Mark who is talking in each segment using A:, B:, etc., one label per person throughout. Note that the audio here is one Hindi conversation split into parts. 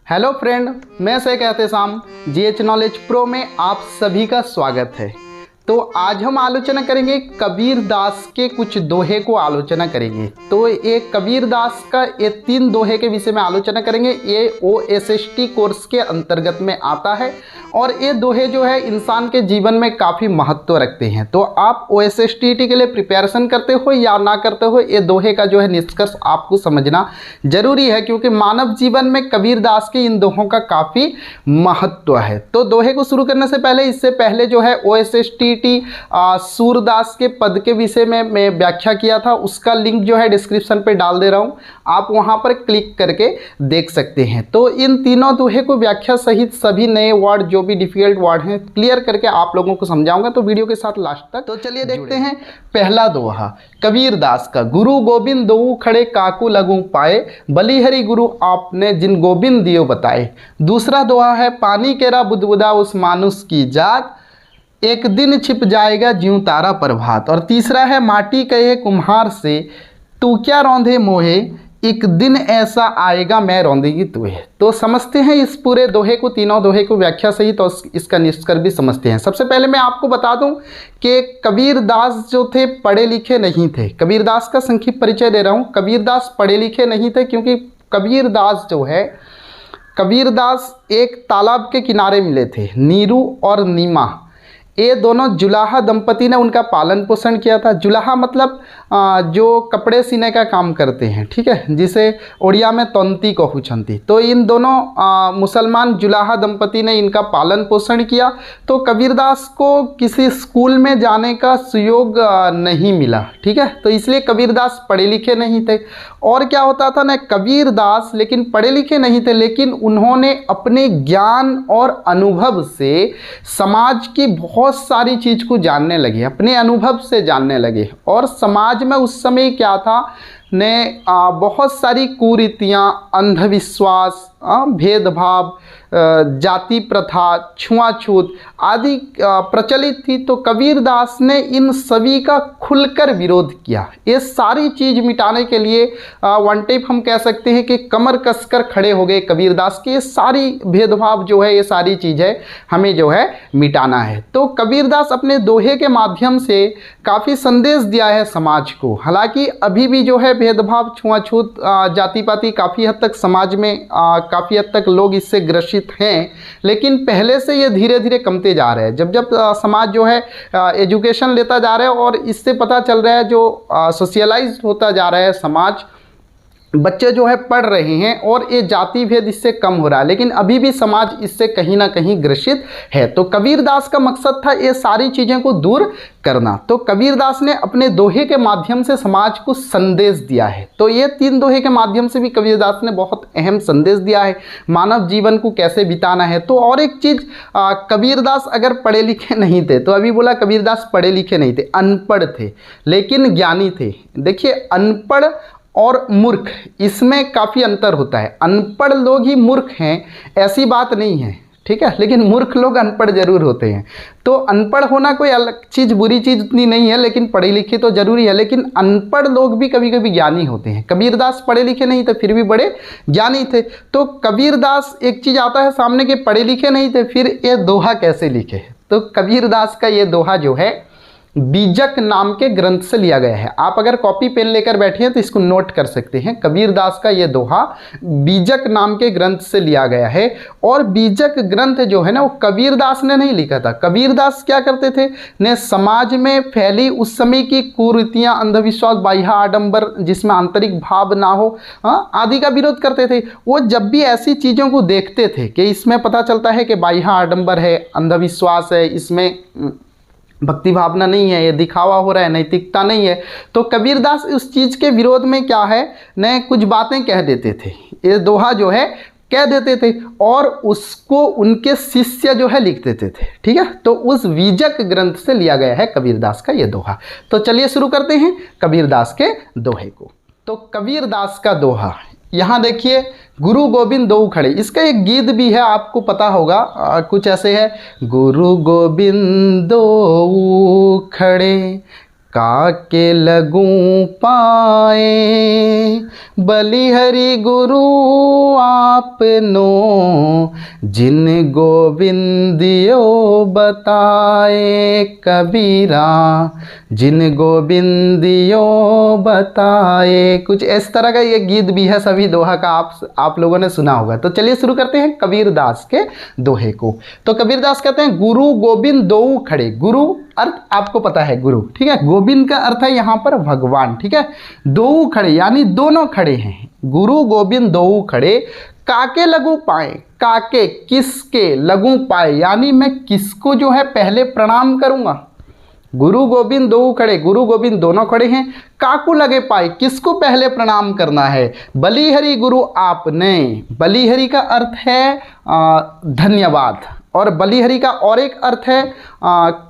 A: हेलो फ्रेंड, मैं Shaikh Ehtesham GH knowledge pro में आप सभी का स्वागत है। तो आज हम आलोचना करेंगे कबीर दास के कुछ दोहे को आलोचना करेंगे। तो ये कबीर दास का ये 3 दोहे के विषय में आलोचना करेंगे। ये OSST कोर्स के अंतर्गत में आता है और ये दोहे जो है इंसान के जीवन में काफ़ी महत्व रखते हैं। तो आप OSST के लिए प्रिपरेशन करते हो या ना करते हो, ये दोहे का जो है निष्कर्ष आपको समझना जरूरी है, क्योंकि मानव जीवन में कबीर दास के इन दोहों का काफ़ी महत्व है। तो दोहे को शुरू करने से पहले, इससे पहले जो है OSST सूरदास के पद के विषय में मैं व्याख्या किया था, उसका लिंक जो है डिस्क्रिप्शन पे डाल दे रहा हूँ, आप वहाँ पर क्लिक करके देख सकते हैं। तो इन तीनों दोहे को व्याख्या सहित सभी नए वर्ड जो भी डिफिकल्ट वर्ड हैं क्लियर करके आप लोगों को समझाऊंगा, तो वीडियो के साथ लास्ट तक। तो चलिए देखते हैं पहला दोहा कबीर दास का। गुरु गोविंद दोऊ खड़े काकू लगू पाए, बलिहरि गुरु आपने जिन गोविंद दियो बताए। दूसरा दोहा है पानी केरा बुदबुदा उस मानुष की जात, एक दिन छिप जाएगा ज्यों तारा प्रभात। और तीसरा है माटी कहे कुम्हार से, तू क्या रौंदे मोहे, एक दिन ऐसा आएगा मैं रौंदेगी तुहे। तो समझते हैं इस पूरे दोहे को, तीनों दोहे को व्याख्या सहित और इसका निष्कर्ष भी समझते हैं। सबसे पहले मैं आपको बता दूं कि कबीर दास जो थे पढ़े लिखे नहीं थे। कबीर दास का संक्षिप्त परिचय दे रहा हूं। कबीर दास पढ़े लिखे नहीं थे, क्योंकि कबीर दास जो है, कबीर दास एक तालाब के किनारे मिले थे। नीरू और नीमा, ये दोनों जुलाहा दंपति ने उनका पालन पोषण किया था। जुलाहा मतलब जो कपड़े सीने का काम करते हैं, ठीक है, जिसे उड़िया में तंती कहूछंती। तो इन दोनों मुसलमान जुलाहा दंपति ने इनका पालन पोषण किया। तो कबीरदास को किसी स्कूल में जाने का सुयोग नहीं मिला, ठीक है। तो इसलिए कबीरदास पढ़े लिखे नहीं थे। और क्या होता था ना, कबीरदास लेकिन पढ़े लिखे नहीं थे, लेकिन उन्होंने अपने ज्ञान और अनुभव से समाज की बहुत सारी चीज़ को जानने लगे, अपने अनुभव से जानने लगे। और समाज में उस समय क्या था ने बहुत सारी कुरीतियाँ, अंधविश्वास, भेदभाव, जाति प्रथा, छुआछूत आदि प्रचलित थी। तो कबीरदास ने इन सभी का खुलकर विरोध किया। ये सारी चीज़ मिटाने के लिए वन टाइप हम कह सकते हैं कि कमर कसकर खड़े हो गए कबीरदास के। ये सारी भेदभाव जो है, ये सारी चीज़ें हमें जो है मिटाना है। तो कबीरदास अपने दोहे के माध्यम से काफ़ी संदेश दिया है समाज को। हालांकि अभी भी जो है भेदभाव, छुआछूत, जाति पाति काफ़ी हद तक समाज में काफ़ी हद तक लोग इससे ग्रसित हैं, लेकिन पहले से ये धीरे धीरे कमते जा रहे हैं। जब जब समाज जो है एजुकेशन लेता जा रहा है और इससे पता चल रहा है, जो सोशलाइज होता जा रहा है समाज, बच्चे जो है पढ़ रहे हैं और ये जाति भेद इससे कम हो रहा है, लेकिन अभी भी समाज इससे कहीं ना कहीं ग्रसित है। तो कबीरदास का मकसद था ये सारी चीज़ें को दूर करना। तो कबीरदास ने अपने दोहे के माध्यम से समाज को संदेश दिया है। तो ये 3 दोहे के माध्यम से भी कबीरदास ने बहुत अहम संदेश दिया है, मानव जीवन को कैसे बिताना है। तो और एक चीज़, कबीरदास अगर पढ़े लिखे नहीं थे, तो अभी बोला कबीरदास पढ़े लिखे नहीं थे, अनपढ़ थे लेकिन ज्ञानी थे। देखिए, अनपढ़ और मूर्ख, इसमें काफ़ी अंतर होता है। अनपढ़ लोग ही मूर्ख हैं ऐसी बात नहीं है, ठीक है, लेकिन मूर्ख लोग अनपढ़ जरूर होते हैं। तो अनपढ़ होना कोई अलग चीज़, बुरी चीज़ उतनी नहीं है, लेकिन पढ़े लिखे तो जरूरी है। लेकिन अनपढ़ लोग भी कभी कभी ज्ञानी होते हैं। कबीरदास पढ़े लिखे नहीं थे, फिर भी बड़े ज्ञानी थे। तो कबीरदास, एक चीज़ आता है सामने के पढ़े लिखे नहीं थे, फिर ये दोहा कैसे लिखे। तो कबीरदास का ये दोहा जो है बीजक नाम के ग्रंथ से लिया गया है। आप अगर कॉपी पेन लेकर बैठे हैं तो इसको नोट कर सकते हैं। कबीरदास का ये दोहा बीजक नाम के ग्रंथ से लिया गया है। और बीजक ग्रंथ जो है ना, वो कबीरदास ने नहीं लिखा था। कबीरदास क्या करते थे ने, समाज में फैली उस समय की कुरीतियाँ, अंधविश्वास, बाह्य आडंबर जिसमें आंतरिक भाव ना हो आदि का विरोध करते थे। वो जब भी ऐसी चीज़ों को देखते थे कि इसमें पता चलता है कि बाह्य आडंबर है, अंधविश्वास है, इसमें भक्ति भावना नहीं है, ये दिखावा हो रहा है, नैतिकता नहीं है, तो कबीरदास उस चीज़ के विरोध में क्या है न, कुछ बातें कह देते थे। ये दोहा जो है कह देते थे और उसको उनके शिष्य जो है लिख देते थे, ठीक है। तो उस बीजक ग्रंथ से लिया गया है कबीरदास का ये दोहा। तो चलिए शुरू करते हैं कबीरदास के दोहे को। तो कबीरदास का दोहा, यहाँ देखिए, गुरु गोविंद दोऊ खड़े, इसका एक गीत भी है, आपको पता होगा, कुछ ऐसे है, गुरु गोविंद दोऊ खड़े काके लगूं पाए, बलिहरि गुरु आपनो, जिन गोविंदियो बताए कबीरा, जिन गोविंदियो बताए। कुछ इस तरह का ये गीत भी है, सभी दोहा का आप लोगों ने सुना होगा। तो चलिए शुरू करते हैं कबीरदास के दोहे को। तो कबीरदास कहते हैं गुरु गोविंद दो खड़े। गुरु अर्थ आपको पता है गुरु, ठीक है। गोविंद का अर्थ है यहाँ पर भगवान, ठीक है। दो खड़े यानी दोनों खड़े हैं। गुरु गोविंद दो खड़े, काके लगू पाए। काके किसके, लगू पाए यानी मैं किसको जो है पहले प्रणाम करूंगा। गुरु गोविंद दो खड़े, गुरु गोविंद दोनों खड़े हैं। काकू लगे पाए, किसको पहले प्रणाम करना है। बलिहरि गुरु आपने, बलिहरि का अर्थ है धन्यवाद, और बलिहरि का और एक अर्थ है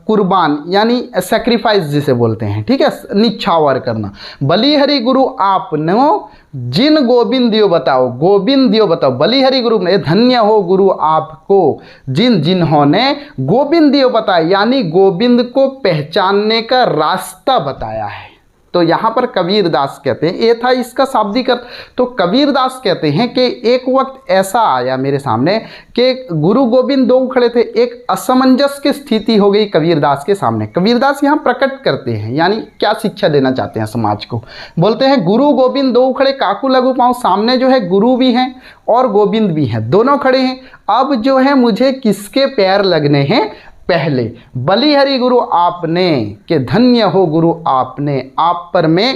A: कुर्बान यानी सेक्रीफाइस जिसे बोलते हैं, ठीक है, निछावर करना। बलिहरि गुरु आपनो, जिन गोविंद दियो बताओ, गोविंद दियो बताओ। बलिहरि गुरु ने, धन्य हो गुरु आपको, जिन जिन्होंने गोविंद दियो बताया यानी गोविंद को पहचानने का रास्ता बताया है। तो यहाँ पर कबीरदास कहते हैं, ये था इसका शाब्दिक अर्थ। तो कबीरदास कहते हैं कि एक वक्त ऐसा आया मेरे सामने कि गुरु गोविंद दो खड़े थे, एक असमंजस की स्थिति हो गई कबीरदास के सामने। कबीरदास यहाँ प्रकट करते हैं यानी क्या शिक्षा देना चाहते हैं समाज को। बोलते हैं गुरु गोविंद दो खड़े, काकू लगू पाऊँ। सामने जो है गुरु भी हैं और गोविंद भी हैं, दोनों खड़े हैं। अब जो है मुझे किसके पैर लगने हैं पहले। बलिहरि गुरु आपने, के धन्य हो गुरु आपने, आप पर मैं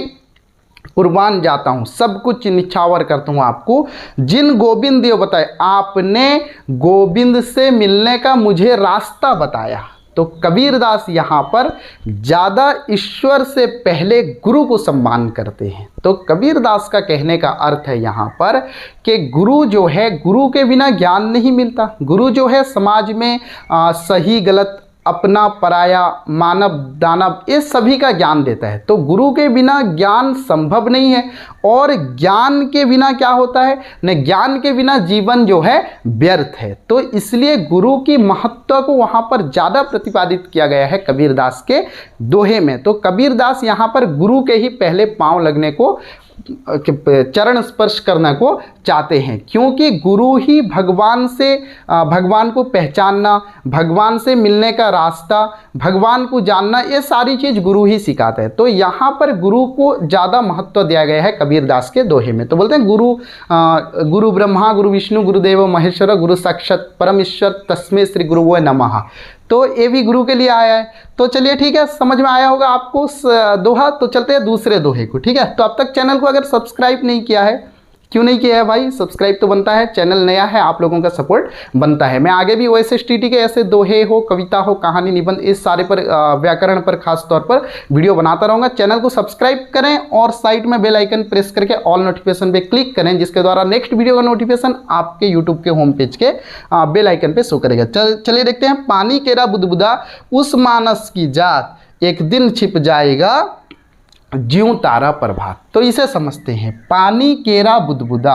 A: कुर्बान जाता हूँ, सब कुछ निछावर करता हूँ आपको। जिन गोविंद दियो बताए, आपने गोविंद से मिलने का मुझे रास्ता बताया। तो कबीरदास यहाँ पर ज़्यादा ईश्वर से पहले गुरु को सम्मान करते हैं। तो कबीरदास का कहने का अर्थ है यहाँ पर कि गुरु जो है, गुरु के बिना ज्ञान नहीं मिलता। गुरु जो है समाज में सही गलत, अपना पराया, मानव दानव, ये सभी का ज्ञान देता है। तो गुरु के बिना ज्ञान संभव नहीं है, और ज्ञान के बिना क्या होता है न, ज्ञान के बिना जीवन जो है व्यर्थ है। तो इसलिए गुरु की महत्व को वहाँ पर ज़्यादा प्रतिपादित किया गया है कबीरदास के दोहे में। तो कबीरदास यहाँ पर गुरु के ही पहले पाँव लगने को, चरण स्पर्श करने को चाहते हैं, क्योंकि गुरु ही भगवान से, भगवान को पहचानना, भगवान से मिलने का रास्ता, भगवान को जानना, ये सारी चीज़ गुरु ही सिखाता है। तो यहाँ पर गुरु को ज़्यादा महत्व दिया गया है कबीरदास के दोहे में। तो बोलते हैं गुरु ब्रह्मा गुरु विष्णु गुरुदेव महेश्वर गुरु साक्षात परमेश्वर तस्मै श्री गुरुवे नमः। तो ये भी गुरु के लिए आया है। तो चलिए ठीक है, समझ में आया होगा आपको दोहा। तो चलते हैं दूसरे दोहे को, ठीक है। तो अब तक चैनल को अगर सब्सक्राइब नहीं किया है, क्यों नहीं किया है भाई, सब्सक्राइब तो बनता है, चैनल नया है, आप लोगों का सपोर्ट बनता है। मैं आगे भी OSSTT के ऐसे दोहे हो, कविता हो, कहानी, निबंध, इस सारे पर, व्याकरण पर खास तौर पर वीडियो बनाता रहूँगा। चैनल को सब्सक्राइब करें और साइड में बेल आइकन प्रेस करके ऑल नोटिफिकेशन पे क्लिक करें, जिसके द्वारा नेक्स्ट वीडियो का नोटिफिकेशन आपके यूट्यूब के होम पेज के बेल आइकन पर शो करेगा। चलिए देखते हैं। पानी केरा बुदबुदा उस मानस की जात, एक दिन छिप जाएगा ज्यों तारा प्रभात। तो इसे समझते हैं। पानी केरा बुदबुदा,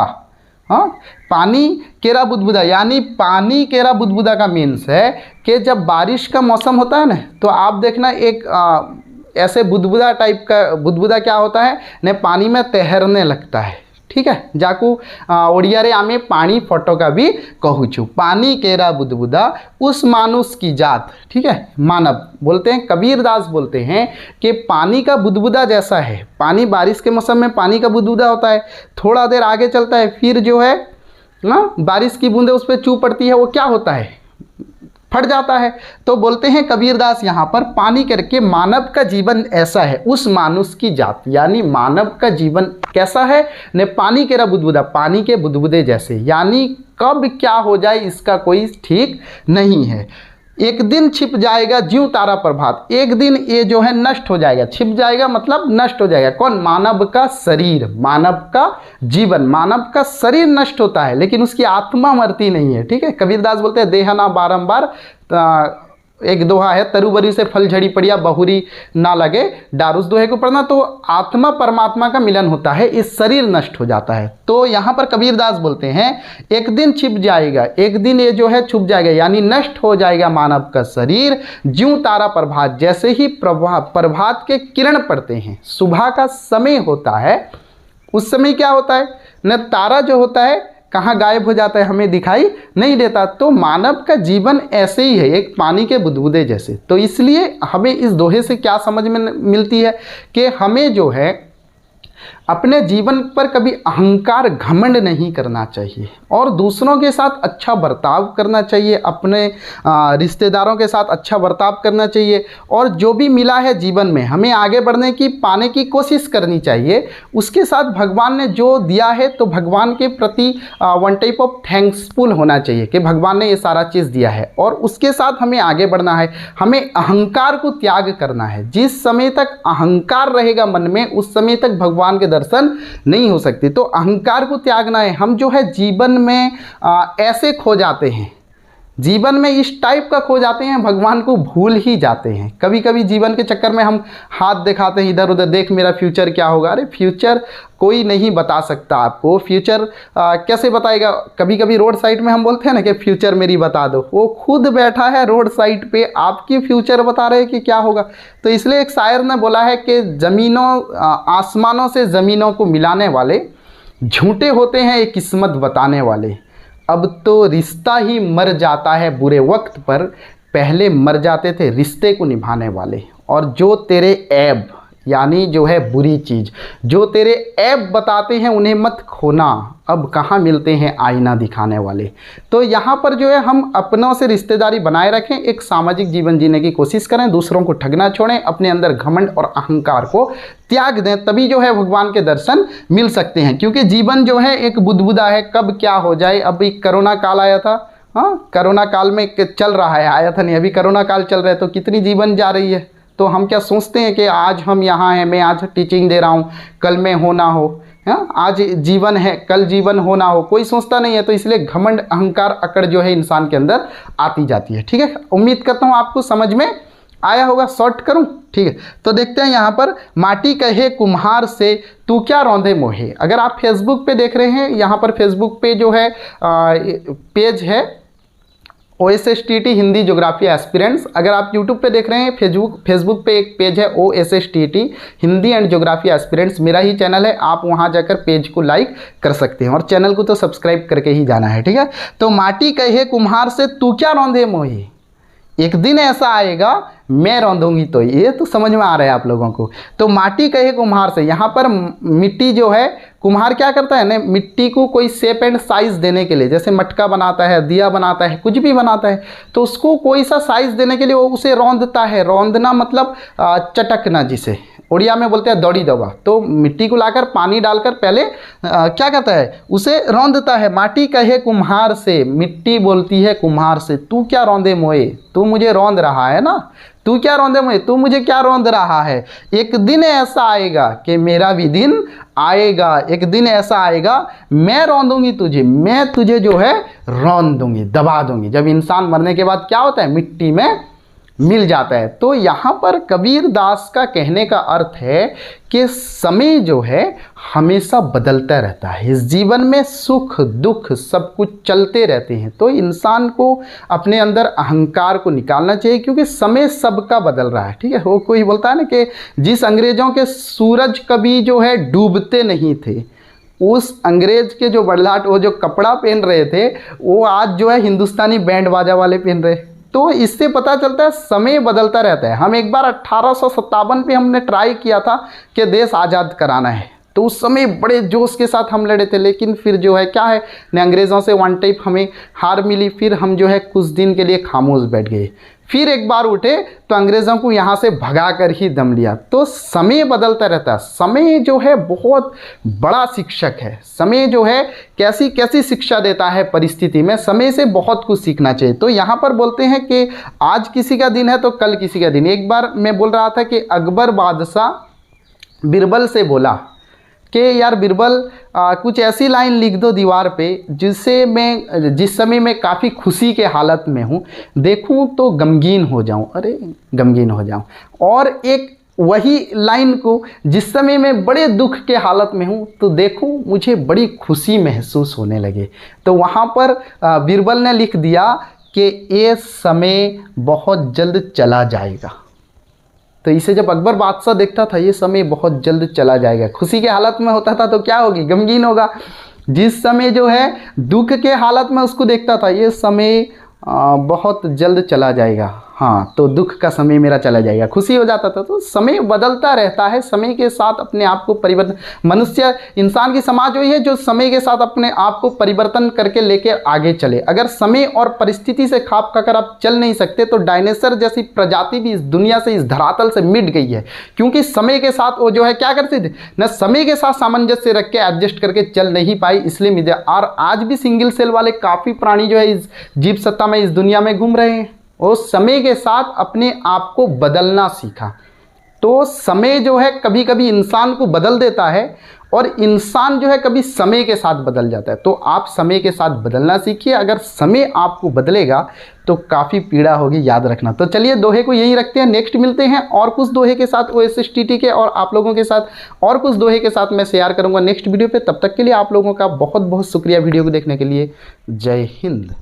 A: हाँ, पानी केरा बुदबुदा यानी पानी केरा बुदबुदा का मीन्स है कि जब बारिश का मौसम होता है ना, तो आप देखना एक ऐसे बुदबुदा टाइप का, बुदबुदा क्या होता है न, पानी में तैरने लगता है, ठीक है। जाकू ओडिया रे आमे पानी फोटो का भी कहूँ छू। पानी केरा बुदबुदा उस मानुष की जात, ठीक है, मानव। बोलते हैं कबीरदास बोलते हैं कि पानी का बुदबुदा जैसा है। पानी बारिश के मौसम में पानी का बुदबुदा होता है, थोड़ा देर आगे चलता है, फिर जो है ना बारिश की बूंदें उस पर चू पड़ती है, वो क्या होता है, फट जाता है। तो बोलते हैं कबीरदास यहाँ पर पानी करके मानव का जीवन ऐसा है, उस मानुष की जात यानी मानव का जीवन कैसा है न, पानी केरा बुदबुदा, पानी के बुदबुदे जैसे, यानी कब क्या हो जाए इसका कोई ठीक नहीं है। एक दिन छिप जाएगा ज्यों तारा प्रभात, एक दिन ये जो है नष्ट हो जाएगा। छिप जाएगा मतलब नष्ट हो जाएगा। कौन? मानव का शरीर, मानव का जीवन। मानव का शरीर नष्ट होता है लेकिन उसकी आत्मा मरती नहीं है, ठीक है। कबीरदास बोलते हैं देहना बारंबार एक दोहा है, तरुबरी से फल झड़ी पड़िया बहुरी ना लगे डार, उस दोहे को पढ़ना। तो आत्मा परमात्मा का मिलन होता है, इस शरीर नष्ट हो जाता है। तो यहाँ पर कबीरदास बोलते हैं एक दिन छिप जाएगा, एक दिन ये जो है छुप जाएगा, यानी नष्ट हो जाएगा मानव का शरीर। ज्यों तारा प्रभात, जैसे ही प्रभात के किरण पड़ते हैं, सुबह का समय होता है, उस समय क्या होता है न, तारा जो होता है कहाँ गायब हो जाता है, हमें दिखाई नहीं देता। तो मानव का जीवन ऐसे ही है, एक पानी के बुदबुदे जैसे। तो इसलिए हमें इस दोहे से क्या समझ में मिलती है कि हमें जो है अपने जीवन पर कभी अहंकार घमंड नहीं करना चाहिए और दूसरों के साथ अच्छा बर्ताव करना चाहिए, अपने रिश्तेदारों के साथ अच्छा बर्ताव करना चाहिए और जो भी मिला है जीवन में हमें आगे बढ़ने की पाने की कोशिश करनी चाहिए। उसके साथ भगवान ने जो दिया है तो भगवान के प्रति वन टाइप ऑफ थैंक्सफुल होना चाहिए कि भगवान ने ये सारा चीज़ दिया है और उसके साथ हमें आगे बढ़ना है। हमें अहंकार को त्याग करना है। जिस समय तक अहंकार रहेगा मन में, उस समय तक भगवान के दर्शन नहीं हो सकते। तो अहंकार को त्यागना है। हम जो है जीवन में ऐसे खो जाते हैं, जीवन में इस टाइप का खो जाते हैं, भगवान को भूल ही जाते हैं। कभी कभी जीवन के चक्कर में हम हाथ दिखाते हैं इधर उधर, देख मेरा फ्यूचर क्या होगा। अरे फ्यूचर कोई नहीं बता सकता आपको, फ्यूचर कैसे बताएगा। कभी कभी रोड साइड में हम बोलते हैं ना कि फ्यूचर मेरी बता दो, वो खुद बैठा है रोड साइड पे, आपकी फ्यूचर बता रहे हैं कि क्या होगा। तो इसलिए एक शायर ने बोला है कि आसमानों से ज़मीनों को मिलाने वाले झूठे होते हैं ये किस्मत बताने वाले। अब तो रिश्ता ही मर जाता है बुरे वक्त पर, पहले मर जाते थे रिश्ते को निभाने वाले। और जो तेरे ऐब यानी जो है बुरी चीज़, जो तेरे ऐब बताते हैं उन्हें मत खोना, अब कहाँ मिलते हैं आईना दिखाने वाले। तो यहाँ पर जो है हम अपनों से रिश्तेदारी बनाए रखें, एक सामाजिक जीवन जीने की कोशिश करें, दूसरों को ठगना छोड़ें, अपने अंदर घमंड और अहंकार को त्याग दें, तभी जो है भगवान के दर्शन मिल सकते हैं। क्योंकि जीवन जो है एक बुदबुदा है, कब क्या हो जाए। अभी कोरोना काल आया था, हाँ कोरोना काल में चल रहा है, आया था नहीं, अभी कोरोना काल चल रहा है, तो कितनी जीवन जा रही है। तो हम क्या सोचते हैं कि आज हम यहाँ हैं, मैं आज टीचिंग दे रहा हूँ, कल मैं हो ना हो, हाँ आज जीवन है कल जीवन हो ना हो, कोई सोचता नहीं है। तो इसलिए घमंड अहंकार अकड़ जो है इंसान के अंदर आती जाती है। ठीक है, उम्मीद करता हूँ आपको समझ में आया होगा। शॉर्ट करूँ, ठीक है। तो देखते हैं यहाँ पर, माटी कहे कुम्हार से तू क्या रौंदे मोहे। अगर आप फेसबुक पे देख रहे हैं, यहाँ पर फेसबुक पे जो है पेज है OSSTT हिंदी ज्योग्राफी एस्पिरेंट्स। अगर आप यूट्यूब पे देख रहे हैं, फेसबुक पे एक पेज है OSSTT Hindi and geography aspirants, मेरा ही चैनल है, आप वहां जाकर पेज को लाइक कर सकते हैं और चैनल को तो सब्सक्राइब करके ही जाना है। ठीक है, तो माटी कहे कुम्हार से तू क्या रौंदे मोहे, एक दिन ऐसा आएगा मैं रौंदूंगी। तो ये तो समझ में आ रहा है आप लोगों को। तो माटी कहे कुम्हार से, यहाँ पर मिट्टी जो है, कुम्हार क्या करता है ना, मिट्टी को कोई शेप एंड साइज़ देने के लिए, जैसे मटका बनाता है, दिया बनाता है, कुछ भी बनाता है, तो उसको कोई सा साइज़ देने के लिए वो उसे रौंदता है। रौंदना मतलब चटकना, जिसे उड़िया में बोलते हैं दौड़ी दवा। तो मिट्टी को लाकर पानी डालकर पहले क्या करता है, उसे रौंदता है। माटी कहे कुम्हार से, मिट्टी बोलती है कुम्हार से, तू क्या रौंदे मोए, तू मुझे रौंद रहा है ना, तू क्या रौंदे मोए, तू मुझे क्या रौंद रहा है। एक दिन ऐसा आएगा कि मेरा भी दिन आएगा, एक दिन ऐसा आएगा मैं रौंदूंगी तुझे, मैं तुझे जो है रौंद दूंगी, दबा दूंगी। जब इंसान मरने के बाद क्या होता है, मिट्टी में मिल जाता है। तो यहाँ पर कबीर दास का कहने का अर्थ है कि समय जो है हमेशा बदलता रहता है। इस जीवन में सुख दुख सब कुछ चलते रहते हैं। तो इंसान को अपने अंदर अहंकार को निकालना चाहिए, क्योंकि समय सबका बदल रहा है। ठीक है, वो कोई बोलता है ना कि जिस अंग्रेज़ों के सूरज कभी जो है डूबते नहीं थे, उस अंग्रेज के जो बड़लाट, वो जो कपड़ा पहन रहे थे, वो आज जो है हिंदुस्तानी बैंड बाजा वाले पहन रहे। तो इससे पता चलता है समय बदलता रहता है। हम एक बार 1857 पे हमने ट्राई किया था कि देश आज़ाद कराना है, तो उस समय बड़े जोश के साथ हम लड़े थे, लेकिन फिर जो है क्या है न, अंग्रेज़ों से वन टाइप हमें हार मिली। फिर हम जो है कुछ दिन के लिए खामोश बैठ गए, फिर एक बार उठे तो अंग्रेज़ों को यहाँ से भगा कर ही दम लिया। तो समय बदलता रहता है। समय जो है बहुत बड़ा शिक्षक है। समय जो है कैसी कैसी शिक्षा देता है परिस्थिति में, समय से बहुत कुछ सीखना चाहिए। तो यहाँ पर बोलते हैं कि आज किसी का दिन है तो कल किसी का दिन। एक बार मैं बोल रहा था कि अकबर बादशाह बिरबल से बोला कि यार बीरबल कुछ ऐसी लाइन लिख दो दीवार पे जिस समय मैं काफ़ी खुशी के हालत में हूँ, देखूँ तो गमगीन हो जाऊँ, अरे गमगीन हो जाऊँ। और एक वही लाइन को जिस समय मैं बड़े दुख के हालत में हूँ तो देखूँ मुझे बड़ी खुशी महसूस होने लगे। तो वहाँ पर बीरबल ने लिख दिया कि ये समय बहुत जल्द चला जाएगा। तो इसे जब अकबर बादशाह देखता था ये समय बहुत जल्द चला जाएगा, खुशी के हालत में होता था तो क्या होगी, गमगीन होगा। जिस समय जो है दुख के हालत में उसको देखता था ये समय बहुत जल्द चला जाएगा, हाँ तो दुख का समय मेरा चला जाएगा, खुशी हो जाता था। तो समय बदलता रहता है, समय के साथ अपने आप को परिवर्तन, मनुष्य इंसान की समाज वही है जो समय के साथ अपने आप को परिवर्तन करके लेके आगे चले। अगर समय और परिस्थिति से खाप खाकर आप चल नहीं सकते तो डायनासोर जैसी प्रजाति भी इस दुनिया से, इस धरातल से मिट गई है, क्योंकि समय के साथ वो जो है क्या करते थे न, समय के साथ सामंजस्य रख के एडजस्ट करके चल नहीं पाई, इसलिए मिले। और आज भी सिंगल सेल वाले काफ़ी प्राणी जो है इस जीव सत्ता में, इस दुनिया में घूम रहे हैं। वो समय के साथ अपने आप को बदलना सीखा। तो समय जो है कभी कभी इंसान को बदल देता है और इंसान जो है कभी समय के साथ बदल जाता है। तो आप समय के साथ बदलना सीखिए, अगर समय आपको बदलेगा तो काफ़ी पीड़ा होगी, याद रखना। तो चलिए दोहे को यही रखते हैं, नेक्स्ट मिलते हैं और कुछ दोहे के साथ OSSTT के, और आप लोगों के साथ और कुछ दोहे के साथ मैं शेयर करूंगा नेक्स्ट वीडियो पे। तब तक के लिए आप लोगों का बहुत बहुत शुक्रिया वीडियो को देखने के लिए। जय हिंद।